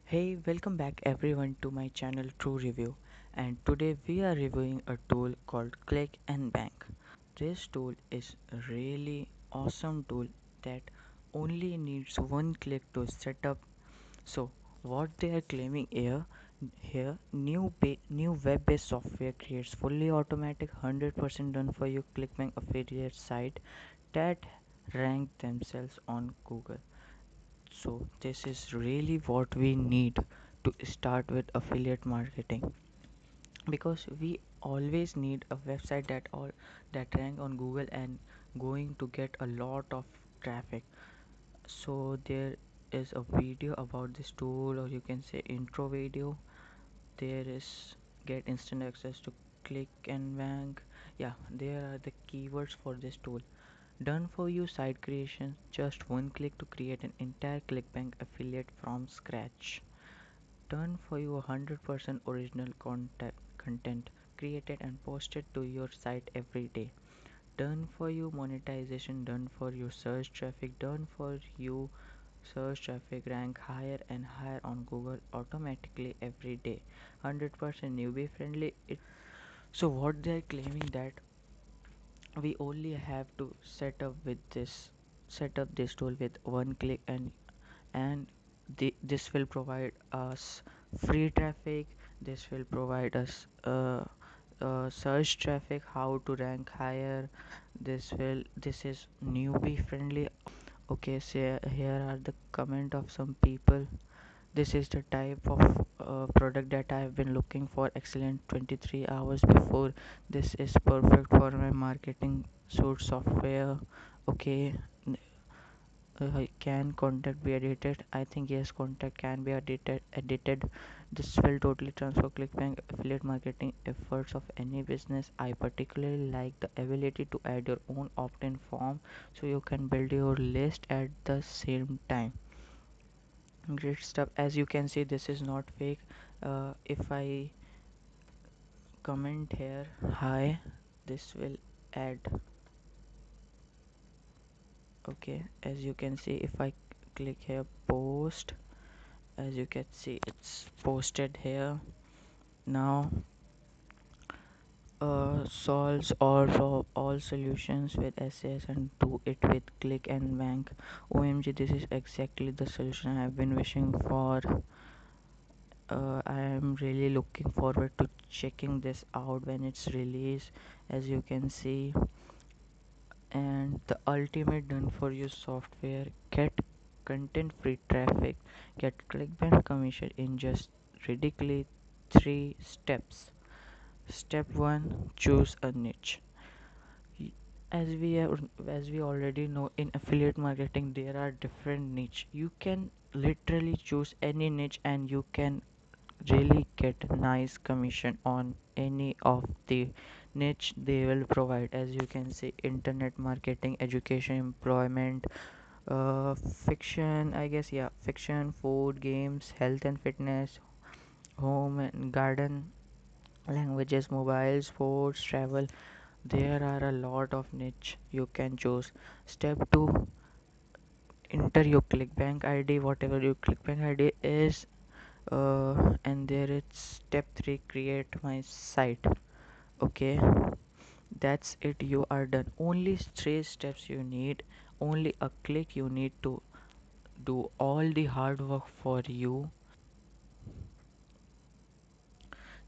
Hey, welcome back everyone to my channel True Review, and today we are reviewing a tool called Click and Bank. This tool is a really awesome tool that only needs one click to set up. So what they are claiming here new web-based software creates fully automatic 100% done for you ClickBank affiliate site that rank themselves on Google. So this is really what we need to start with affiliate marketing, because we always need a website that rank on Google and going to get a lot of traffic. So there is a video about this tool, or you can say intro video. There is get instant access to Click and Bank. Yeah, there are the keywords for this tool. Done for you site creation, just one click to create an entire ClickBank affiliate from scratch. Done for you 100% original content created and posted to your site every day. Done for you monetization, done for you search traffic, done for you search traffic rank higher and higher on Google automatically every day. 100% newbie friendly. So what they are claiming that we only have to set up this tool with one click, and this will provide us free traffic. This will provide us search traffic, how to rank higher. This is newbie friendly. Okay, so here are the comment of some people. This is the type of product that I have been looking for. Excellent 23 hours before. This is perfect for my marketing suite software. Okay, can contact be edited? I think yes, contact can be edited. This will totally transfer ClickBank affiliate marketing efforts of any business. I particularly like the ability to add your own opt-in form so you can build your list at the same time. Great stuff. As you can see, this is not fake. If I comment here hi, this will add. Okay, as you can see, if I click here post, as you can see it's posted here. Now solves all solutions with SAS and do it with Click and Bank. OMG, this is exactly the solution I have been wishing for. I am really looking forward to checking this out when it's released. As you can see, and the ultimate done for you software. Get content free traffic, get ClickBank commission in just ridiculous 3 steps. Step 1, choose a niche. As we already know, in affiliate marketing there are different niche. You can literally choose any niche and you can really get nice commission on any of the niche they will provide. As you can see, internet marketing, education, employment, fiction, I guess, yeah, fiction, food, games, health and fitness, home and garden, languages, mobile, sports, travel. There are a lot of niche you can choose. Step 2, enter your ClickBank ID, whatever your ClickBank ID is. And there is step 3, create my site. Okay, that's it, you are done. Only 3 steps you need, only a click. You need to do all the hard work for you.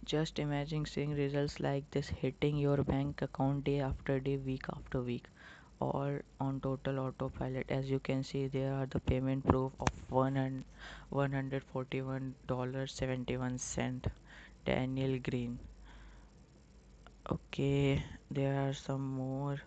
Just imagine seeing results like this hitting your bank account day after day, week after week, all on total autopilot. As you can see, there are the payment proof of $141.71. Daniel Green. Okay, there are some more.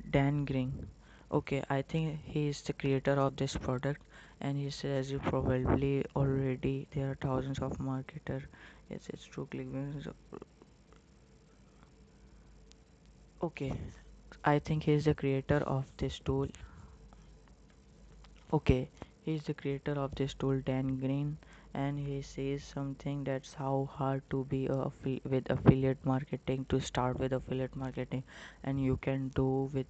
Dan Green. Okay, I think he is the creator of this product, and he says you probably already there are thousands of marketer. Yes, it's true. ClickBank. Okay, I think he is the creator of this tool. Okay, he is the creator of this tool, Dan Green. and he says something that's how hard to be with affiliate marketing, to start with affiliate marketing, and you can do with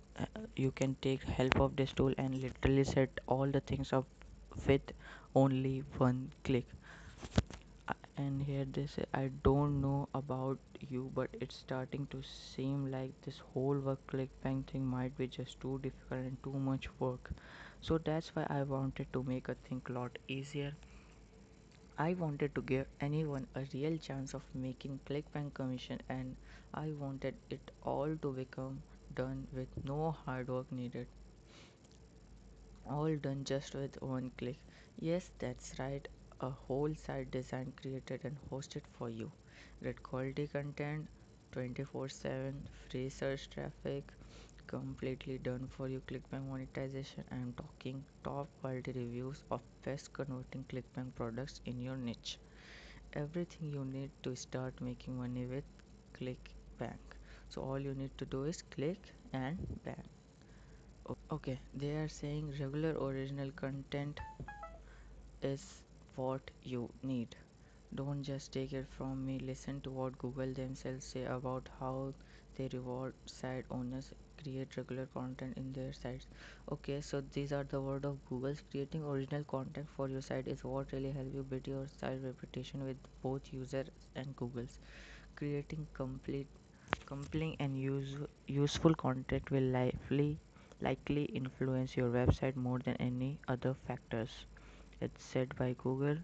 you can take help of this tool and literally set all the things up with only one click. And here they say, I don't know about you, but it's starting to seem like this whole work ClickBank thing might be just too difficult and too much work. So that's why I wanted to make a thing a lot easier. I wanted to give anyone a real chance of making ClickBank commission, and I wanted it all to become done with no hard work needed, all done just with one click. Yes, that's right, a whole site design created and hosted for you. Great quality content, 24/7, free search traffic, completely done for you. ClickBank monetization. I'm talking top quality reviews of best converting ClickBank products in your niche. Everything you need to start making money with ClickBank. So all you need to do is click and bank. Okay, they are saying regular original content is what you need. Don't just take it from me. Listen to what Google themselves say about how they reward site owners create regular content in their sites. Okay, so these are the word of Google's. Creating original content for your site is what really help you build your site reputation with both users and Google's. Creating compelling and useful content will likely influence your website more than any other factors. It's said by Google,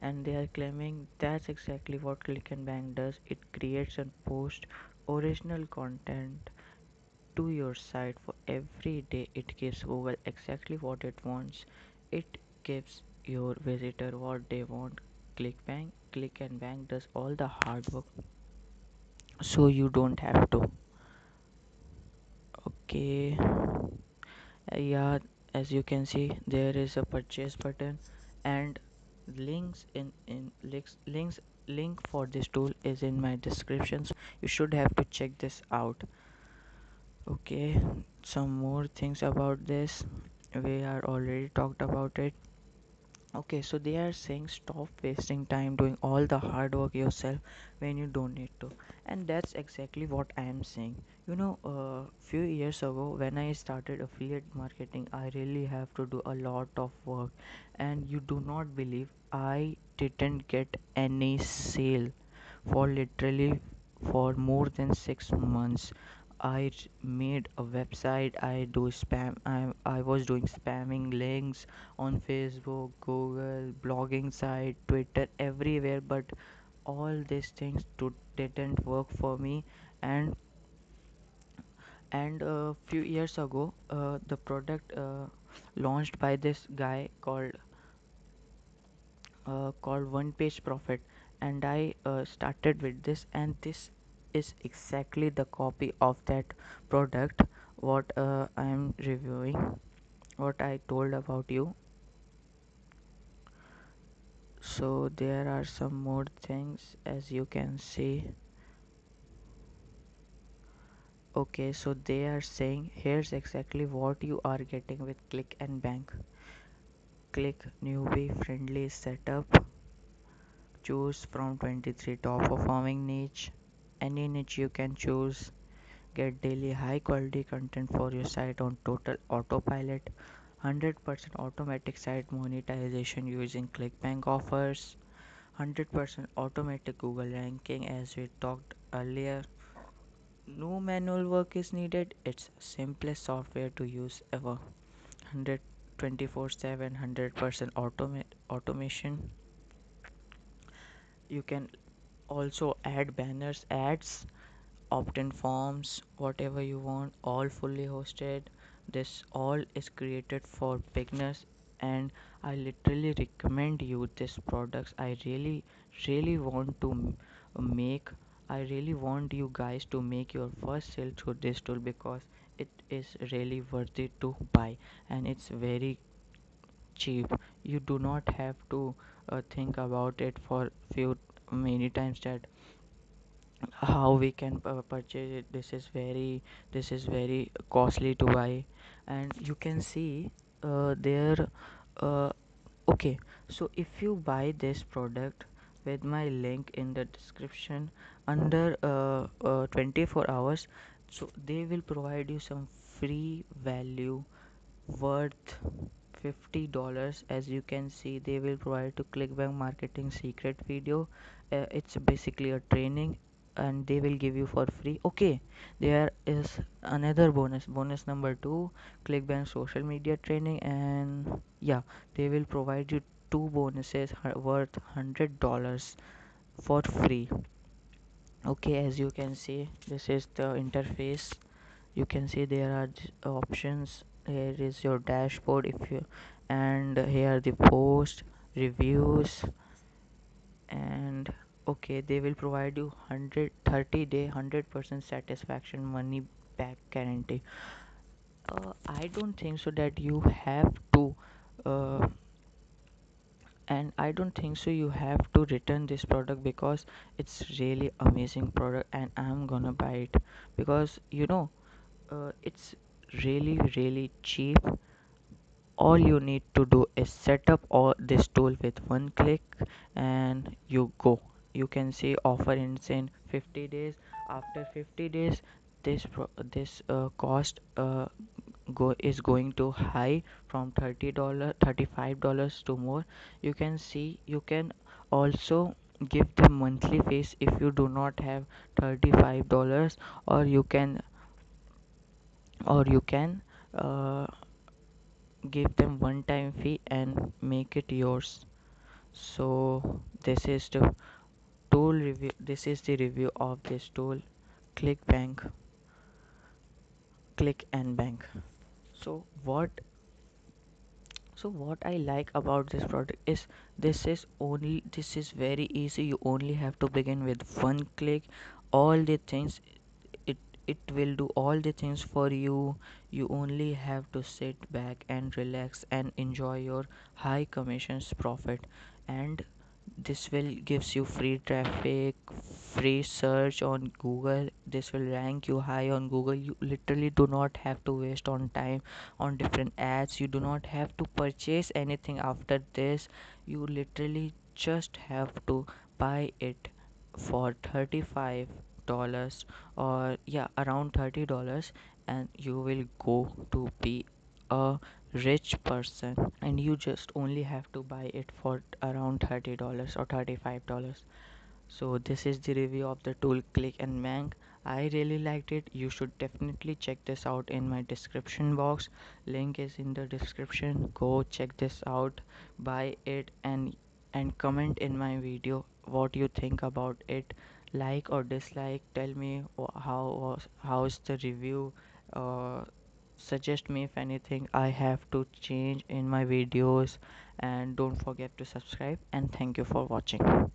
and they are claiming that's exactly what Click and Bank does. It creates and posts original content to your site for every day. It gives Google exactly what it wants. It gives your visitor what they want. Click and Bank does all the hard work, so you don't have to. Okay, yeah, as you can see, there is a purchase button, and links link for this tool is in my description, so you should have to check this out. Okay, some more things about this, we are already talked about it. Okay, so they are saying stop wasting time doing all the hard work yourself when you don't need to. And that's exactly what I am saying. A few years ago when I started affiliate marketing, I really have to do a lot of work. And you do not believe I didn't get any sale for literally for more than 6 months. Made a website. I was doing spamming links on Facebook, Google, blogging site, Twitter, everywhere, but all these things didn't work for me. And and a few years ago, the product launched by this guy called One Page Profit, and I started with this, and this is exactly the copy of that product what I am reviewing, what I told about you. So there are some more things, as you can see. Okay, so they are saying here's exactly what you are getting with Click and Bank. Click newbie friendly setup. Choose from 23 top performing niche. Any niche you can choose. Get daily high quality content for your site on total autopilot. 100% automatic site monetization using ClickBank offers. 100% automatic Google ranking, as we talked earlier. No manual work is needed. It's simplest software to use ever. 124/7 100% automation. You can also add banners, ads, opt-in forms, whatever you want, all fully hosted. This all is created for beginners, and I literally recommend you this products. I really want to make I really want you guys to make your first sale through this tool, because it is really worth it to buy, and it's very cheap. You do not have to think about it for few many times that how we can purchase it. This is very costly to buy. And you can see there uh, Okay, so if you buy this product with my link in the description under 24 hours, so they will provide you some free value worth $50. As you can see, they will provide to Clickbank marketing secret video. It's basically a training and they will give you for free. Okay, there is another bonus number 2, Clickbank social media training. And yeah, they will provide you two bonuses worth $100 for free. Okay, as you can see, this is the interface. You can see there are options. Here is your dashboard, if you, and here the post reviews. And okay, they will provide you 130-day 100% satisfaction money back guarantee. I don't think so that you have to uh, and I don't think so you have to return this product, because it's really amazing product and I'm gonna buy it, because it's really cheap. All you need to do is set up all this tool with one click and you go. You can see offer ends in 50 days. After 50 days, this cost go is going to high from $30 $35 to more. You can see, you can also give the monthly fees if you do not have $35, or you can uh, give them one time fee and make it yours. So this is the tool review, this is the review of this tool, clickbank click and bank. So what I like about this product is, this is very easy. You only have to begin with one click. All the things, it it will do all the things for you. You only have to sit back and relax and enjoy your high commissions profit. And this will gives you free traffic, free search on Google. This will rank you high on Google. You literally do not have to waste on time on different ads. You do not have to purchase anything after this. You literally just have to buy it for $35, or yeah, around $30, and you will go to be a rich person. And you just only have to buy it for around $30 or $35. So this is the review of the tool Click and Bank. I really liked it. You should definitely check this out in my description box. Link is in the description. Go check this out, buy it, and comment in my video what you think about it. Like or dislike. Tell me how's the review. Suggest me if anything I have to change in my videos, and don't forget to subscribe, and thank you for watching.